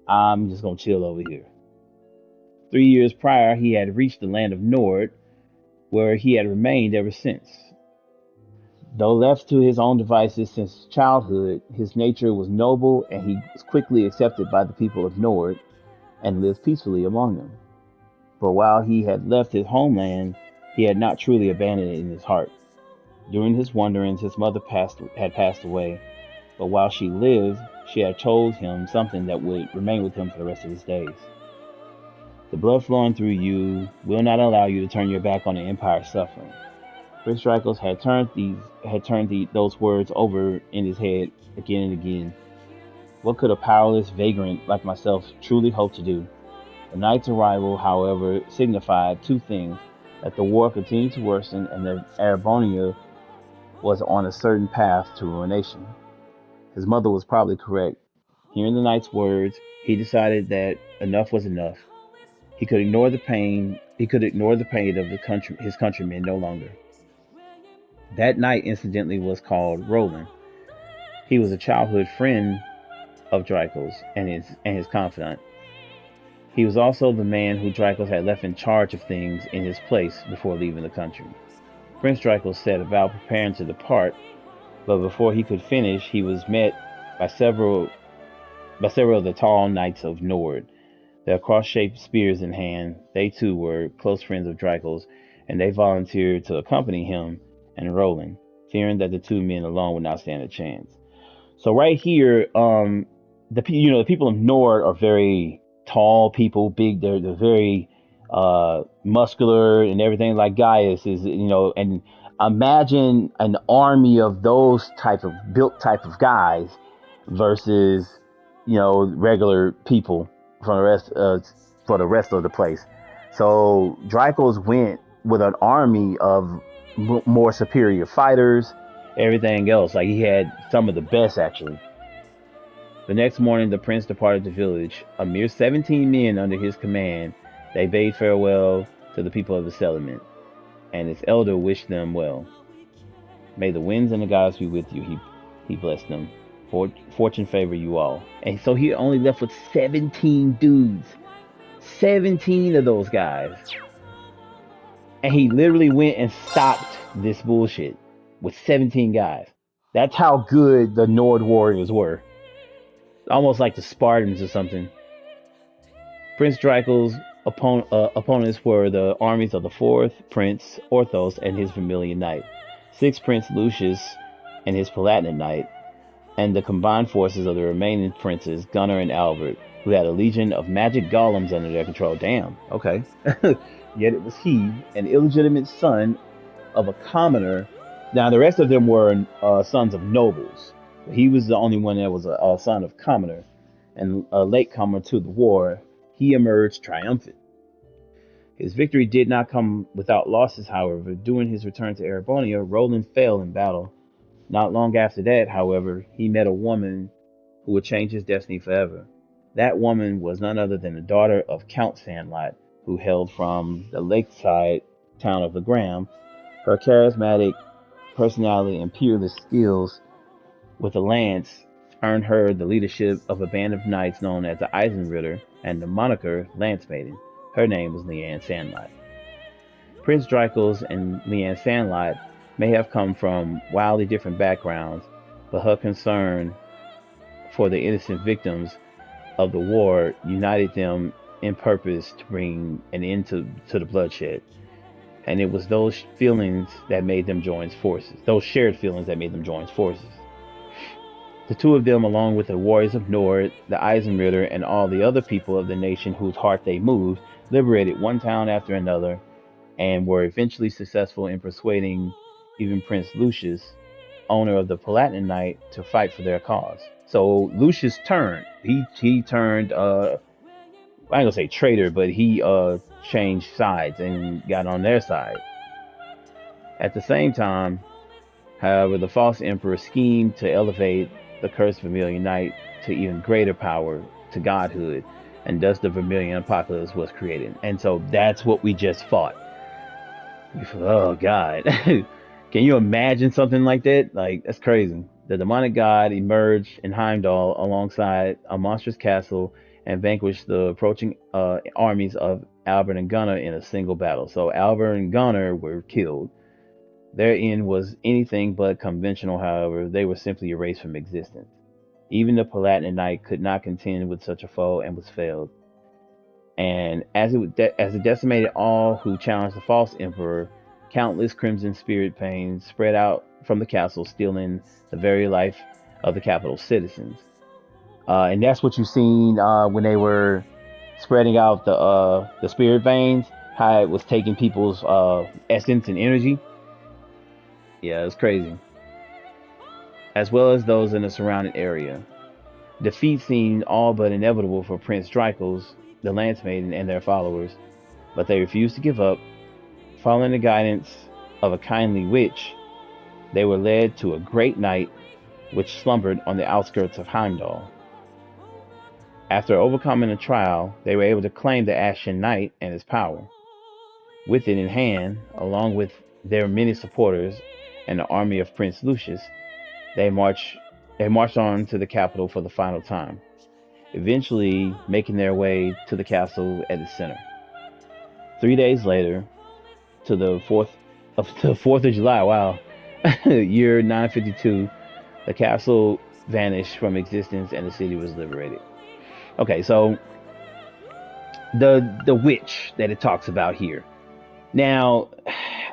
I'm just gonna chill over here. 3 years prior, he had reached the land of Nord, where he had remained ever since. Though left to his own devices since childhood, his nature was noble and he was quickly accepted by the people of Nord and lived peacefully among them. But while he had left his homeland, he had not truly abandoned it in his heart. During his wanderings, his mother had passed away, but while she lived, she had told him something that would remain with him for the rest of his days. "The blood flowing through you will not allow you to turn your back on the Empire's suffering." Prince Dracos had turned those words over in his head again and again. What could a powerless vagrant like myself truly hope to do? The night's arrival, however, signified two things: that the war continued to worsen and that Erebonia was on a certain path to ruination. His mother was probably correct. Hearing the knight's words, he decided that enough was enough. He could ignore the pain. He could ignore the pain of his countrymen no longer. That knight, incidentally, was called Roland. He was a childhood friend of Drycos and his confidant. He was also the man who Drycos had left in charge of things in his place before leaving the country. Prince Drycos set about preparing to depart, but before he could finish, he was met by several of the tall knights of Nord. Their cross-shaped spears in hand, they too were close friends of Drycos, and they volunteered to accompany him and Roland, fearing that the two men alone would not stand a chance. So right here, the people of Nord are very tall people, big. They're very muscular and everything. Like Gaius is, and imagine an army of those built type of guys versus regular people from for the rest of the place. So Dracos went with an army of more superior fighters, everything else. Like he had some of the best actually. The next morning, the prince departed the village. A mere 17 men under his command, they bade farewell to the people of the settlement, and its elder wished them well. "May the winds and the gods be with you," he blessed them. "Fortune favor you all." And so he only left with 17 dudes. 17 of those guys. And he literally went and stopped this bullshit with 17 guys. That's how good the Nord warriors were. Almost like the Spartans or something. Prince Drycles' opponents were the armies of the 4th Prince Orthos and his Vermilion Knight, 6th Prince Lucius and his Palatinate Knight, and the combined forces of the remaining princes, Gunnar and Albert, who had a legion of magic golems under their control. Damn, okay. Yet it was he, an illegitimate son of a commoner. Now the rest of them were sons of nobles. He was the only one that was a son of commoner, and a latecomer to the war. He emerged triumphant. His victory did not come without losses, however. During his return to Erebonia, Roland fell in battle. Not long after that, however, he met a woman who would change his destiny forever. That woman was none other than the daughter of Count Sandlot, who hailed from the lakeside town of Legram. Her charismatic personality and peerless skills with a lance earned her the leadership of a band of knights known as the Eisenritter and the moniker Lance Maiden. Her name was Leanne Sandlot. Prince Dreichels and Leanne Sandlot may have come from wildly different backgrounds, but her concern for the innocent victims of the war united them in purpose to bring an end to the bloodshed. And it was those feelings that made them join forces, those shared feelings that made them join forces. The two of them, along with the warriors of Nord, the Eisenritter, and all the other people of the nation whose heart they moved, liberated one town after another and were eventually successful in persuading even Prince Lucius, owner of the Palatinate, to fight for their cause. So Lucius turned. He turned I ain't gonna say traitor, but he changed sides and got on their side. At the same time, however, the false emperor schemed to elevate the cursed Vermilion Knight to even greater power, to godhood, and thus the Vermilion Apocalypse was created. And so that's what we just fought. Oh God. Can you imagine something like that? Like, that's crazy. The demonic god emerged in Heimdall alongside a monstrous castle and vanquished the approaching armies of Albert and Gunnar in a single battle. So Albert and Gunnar were killed. Their end was anything but conventional, however. They were simply erased from existence. Even the Palatinate Knight could not contend with such a foe and was failed. And as it decimated all who challenged the false emperor, countless crimson spirit pains spread out from the castle, stealing the very life of the capital's citizens. And that's what you've seen when they were spreading out the spirit veins, how it was taking people's essence and energy. Yeah, it's crazy. As well as those in the surrounding area. Defeat seemed all but inevitable for Prince Dreichels, the Lance Maiden, and their followers, but they refused to give up. Following the guidance of a kindly witch, they were led to a great knight which slumbered on the outskirts of Heimdall. After overcoming a trial, they were able to claim the Ashen Knight and his power. With it in hand, along with their many supporters and the army of Prince Lucius, they marched on to the capital for the final time, eventually making their way to the castle at its center. 3 days later, to the 4th of July, wow, year 952, the castle vanished from existence and the city was liberated. Okay, so the witch that it talks about here. Now,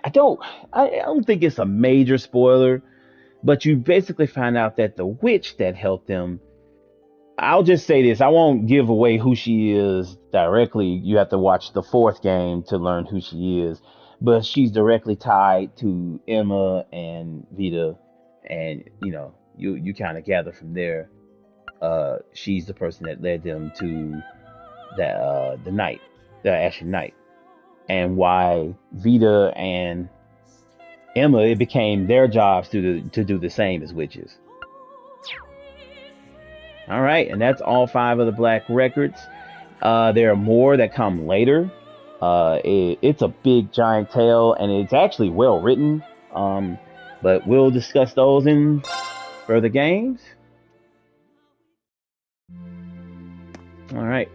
I don't think it's a major spoiler, but you basically find out that the witch that helped them, I'll just say this, I won't give away who she is directly. You have to watch the 4th game to learn who she is, but she's directly tied to Emma and Vita, and you kind of gather from there she's the person that led them to the knight, the Ashen Knight, and why Vita and Emma, it became their jobs to do the same as witches. All right, and that's all 5 of the Black records. There are more that come later. It's a big giant tale, and it's actually well written. But we'll discuss those in further games. All right.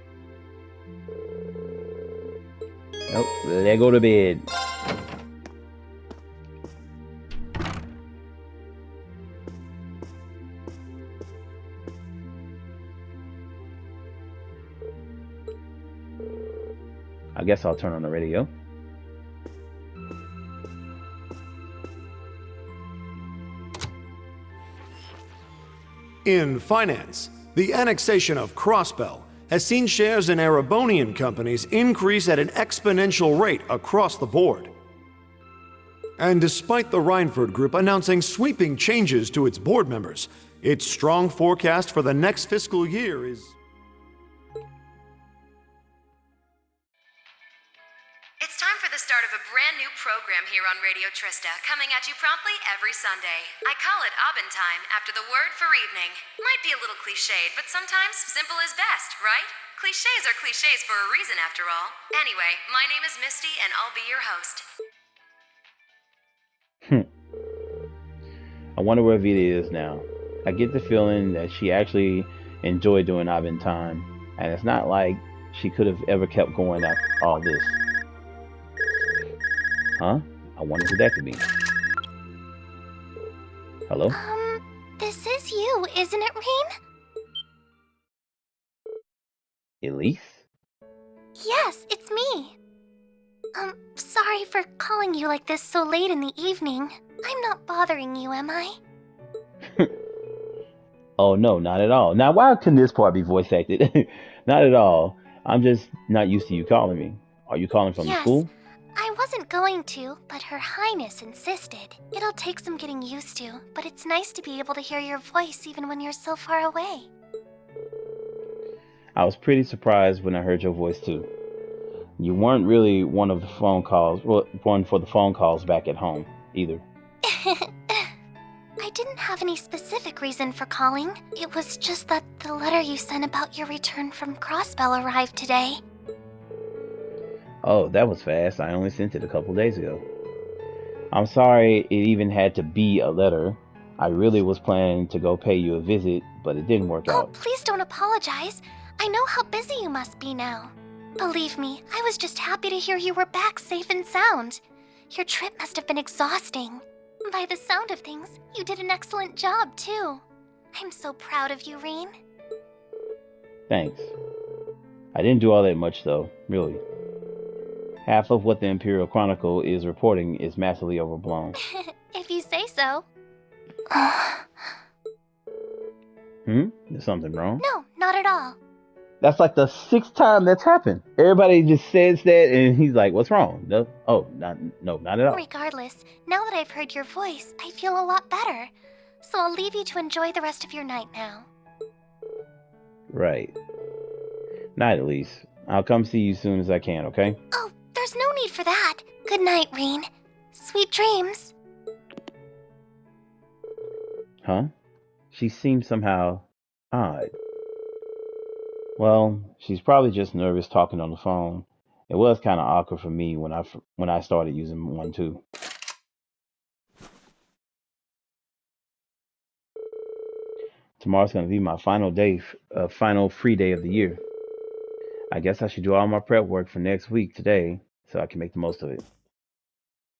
Nope, they go to bed. I guess I'll turn on the radio. In finance, the annexation of Crossbell has seen shares in Erebonian companies increase at an exponential rate across the board. And despite the Reinford Group announcing sweeping changes to its board members, its strong forecast for the next fiscal year is... It's time for the start of of a brand new program here on Radio Trista, coming at you promptly every Sunday. I call it Abend Time, after the word for evening. Might be a little cliched, but sometimes simple is best, right? Clichés are clichés for a reason, after all. Anyway, my name is Misty, and I'll be your host. I wonder where Vita is now. I get the feeling that she actually enjoyed doing Abend Time, and it's not like she could have ever kept going after all this. Huh? I wonder who that could be. Hello? This is you, isn't it, Rean? Elise? Yes, it's me. Sorry for calling you like this so late in the evening. I'm not bothering you, am I? Oh, no, not at all. Now, why can this part be voice acted? Not at all. I'm just not used to you calling me. Are you calling from the school? I wasn't going to, but Her Highness insisted. It'll take some getting used to, but it's nice to be able to hear your voice even when you're so far away. I was pretty surprised when I heard your voice, too. You weren't really one for the phone calls back at home, either. I didn't have any specific reason for calling. It was just that the letter you sent about your return from Crossbell arrived today. Oh, that was fast. I only sent it a couple days ago. I'm sorry it even had to be a letter. I really was planning to go pay you a visit, but it didn't work out. Oh, please don't apologize. I know how busy you must be now. Believe me, I was just happy to hear you were back safe and sound. Your trip must have been exhausting. By the sound of things, you did an excellent job, too. I'm so proud of you, Rean. Thanks. I didn't do all that much, though, really. Half of what the Imperial Chronicle is reporting is massively overblown. If you say so. Is something wrong? No, not at all. That's like the 6th time that's happened. Everybody just says that, and he's like, "What's wrong?" No, not at all. Regardless, now that I've heard your voice, I feel a lot better. So I'll leave you to enjoy the rest of your night now. Right. Night, Elise. I'll come see you as soon as I can, okay? Oh, there's no need for that. Good night, Rean. Sweet dreams. Huh? She seems somehow odd. Well, she's probably just nervous talking on the phone. It was kind of awkward for me when I started using one too. Tomorrow's gonna be my final free day of the year. I guess I should do all my prep work for next week today, so I can make the most of it.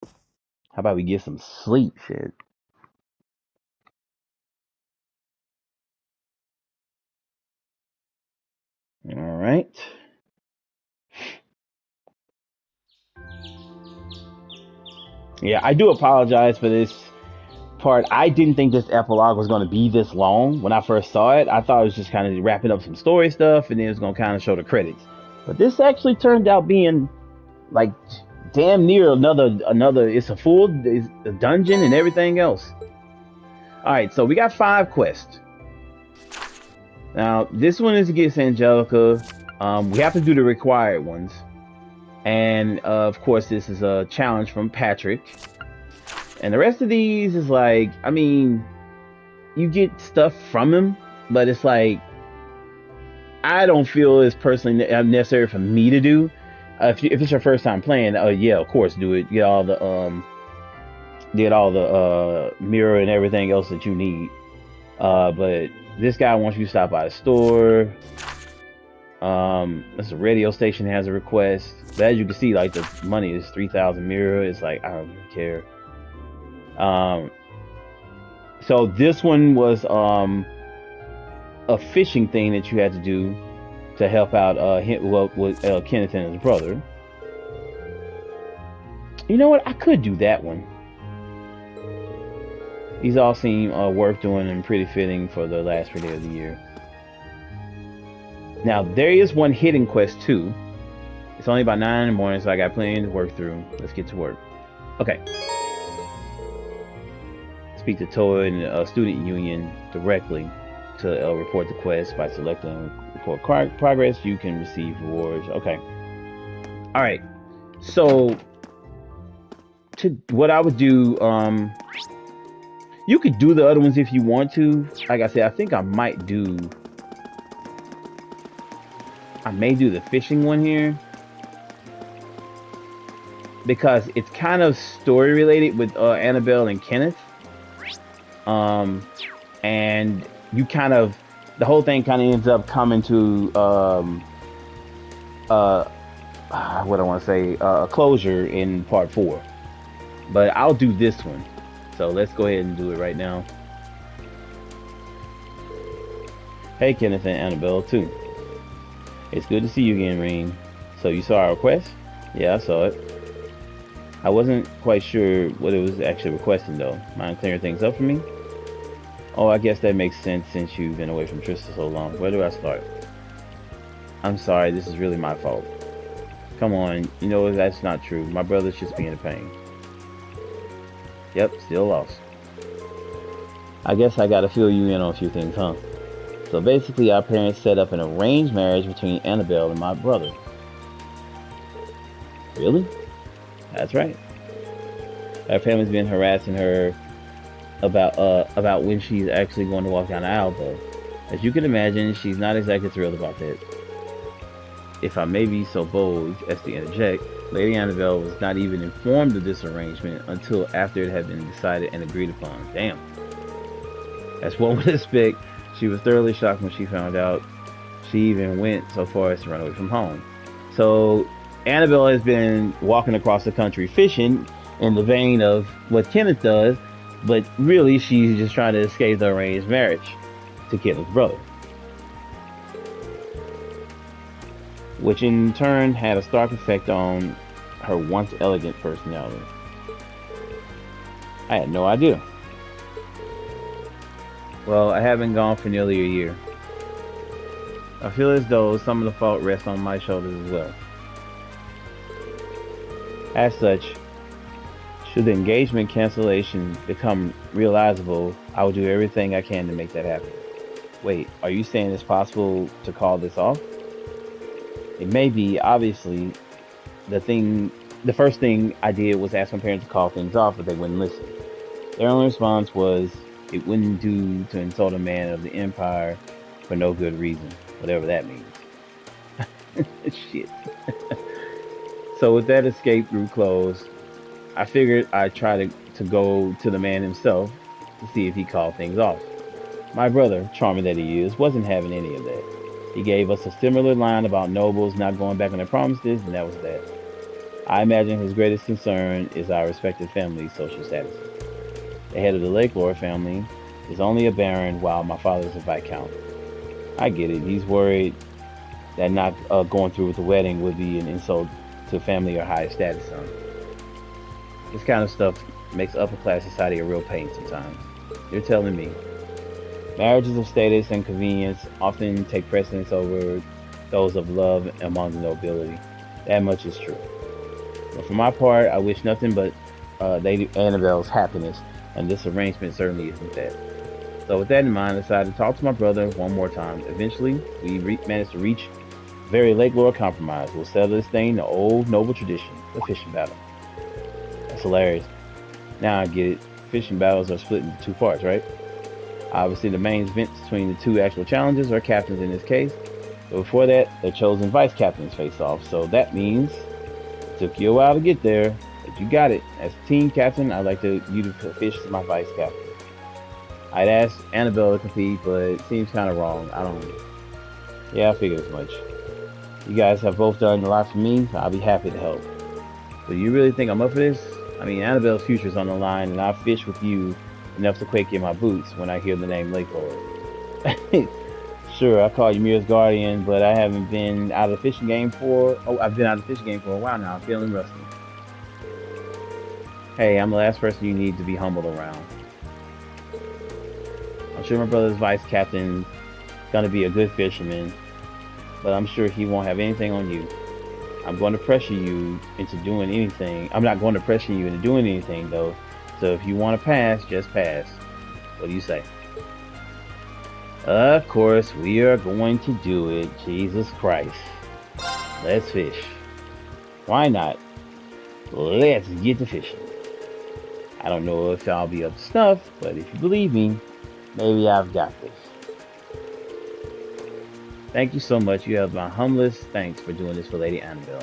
How about we get some sleep, shit? All right. Yeah, I do apologize for this part. I didn't think this epilogue was going to be this long when I first saw it. I thought it was just kind of wrapping up some story stuff and then it was going to kind of show the credits. But this actually turned out being like damn near another. It's a dungeon and everything else. All right, so we got 5 quests. Now, this one is against Angelica. We have to do the required ones. And, of course, this is a challenge from Patrick. And the rest of these is like, I mean, you get stuff from him, but it's like, I don't feel it's personally necessary for me to do. If it's your first time playing, yeah, of course, do it. Get all the mirror and everything else that you need. But this guy wants you to stop by a store. This radio station has a request. But as you can see, like the money is 3,000 mirror. It's like I don't even care. So this one was a fishing thing that you had to do to help out with Kenneth and his brother. You know what? I could do that one. These all seem worth doing and pretty fitting for the last free day of the year. Now, there is one hidden quest too. It's only about 9 in the morning, so I got plenty to work through. Let's get to work. Okay. Speak to Toa and Student Union directly to report the quest. By selecting report progress, you can receive rewards. Okay. Alright. So, what I would do, you could do the other ones if you want to. Like I said, I think I may do the fishing one here because it's kind of story related with Annabelle and Kenneth. And you kind of, the whole thing kind of ends up coming to what I want to say, a closure in part 4. But I'll do this one. So let's go ahead and do it right now. Hey, Kenneth and Annabelle too. It's good to see you again, Reem. So you saw our request? Yeah, I saw it. I wasn't quite sure what it was actually requesting though. Mind clearing things up for me? Oh, I guess that makes sense since you've been away from Trista so long. Where do I start? I'm sorry, this is really my fault. Come on, you know that's not true. My brother's just being a pain. Yep, still lost. I guess I gotta fill you in on a few things, huh? So basically, our parents set up an arranged marriage between Annabelle and my brother. Really? That's right. Our family's been harassing her about when she's actually going to walk down the aisle, though. As you can imagine, she's not exactly thrilled about that. If I may be so bold as to interject, Lady Annabelle was not even informed of this arrangement until after it had been decided and agreed upon. Damn. As one would expect, she was thoroughly shocked when she found out. She even went so far as to run away from home. So Annabelle has been walking across the country fishing in the vein of what Kenneth does, but really she's just trying to escape the arranged marriage to Kenneth's brother, which in turn had a stark effect on her once elegant personality. I had no idea. Well, I haven't gone for nearly a year. I feel as though some of the fault rests on my shoulders as well. As such, should the engagement cancellation become realizable, I will do everything I can to make that happen. Wait, are you saying it's possible to call this off? It may be. Obviously, the first thing I did was ask my parents to call things off, but they wouldn't listen. Their only response was, it wouldn't do to insult a man of the Empire for no good reason, whatever that means. Shit. So with that escape route closed, I figured I'd try to go to the man himself to see if he called things off. My brother, charming that he is, wasn't having any of that. He gave us a similar line about nobles not going back on their promises, and that was that. I imagine his greatest concern is our respective family's social status. The head of the Lakelore family is only a baron, while my father is a viscount. I get it. He's worried that not going through with the wedding would be an insult to family or higher status son. This kind of stuff makes upper class society a real pain sometimes. You're telling me. Marriages of status and convenience often take precedence over those of love among the nobility. That much is true. But for my part, I wish nothing but Lady Annabelle's happiness, and this arrangement certainly isn't that. So with that in mind, I decided to talk to my brother one more time. Eventually, we managed to reach a very Lakelore compromise. We'll settle this thing, the old noble tradition, the fishing battle. That's hilarious. Now I get it. Fishing battles are split into two parts, right? Obviously, the main events between the two actual challengers, or captains in this case. But before that, the chosen vice captains face off. So that means it took you a while to get there, but you got it. As team captain, I'd like you to fish as my vice captain. I'd asked Annabelle to compete, but it seems kind of wrong. I don't know. Yeah, I figured as much. You guys have both done a lot for me, so I'll be happy to help. So you really think I'm up for this? I mean, Annabelle's future's on the line, and I'll fish with you enough to quake in my boots when I hear the name Lakelore. Sure, I call you Mira's guardian, but I haven't been out of the fishing game I've been out of the fishing game for a while now. I'm feeling rusty. Hey, I'm the last person you need to be humbled around. I'm sure my brother's vice captain is gonna be a good fisherman, but I'm sure he won't have anything on you. I'm going to pressure you into doing anything. I'm not going to pressure you into doing anything though. So if you want to pass, just pass. What do you say? Of course, we are going to do it. Jesus Christ. Let's fish. Why not? Let's get to fishing. I don't know if I'll be up to snuff, but if you believe me, maybe I've got this. Thank you so much. You have my humblest thanks for doing this for Lady Annabelle.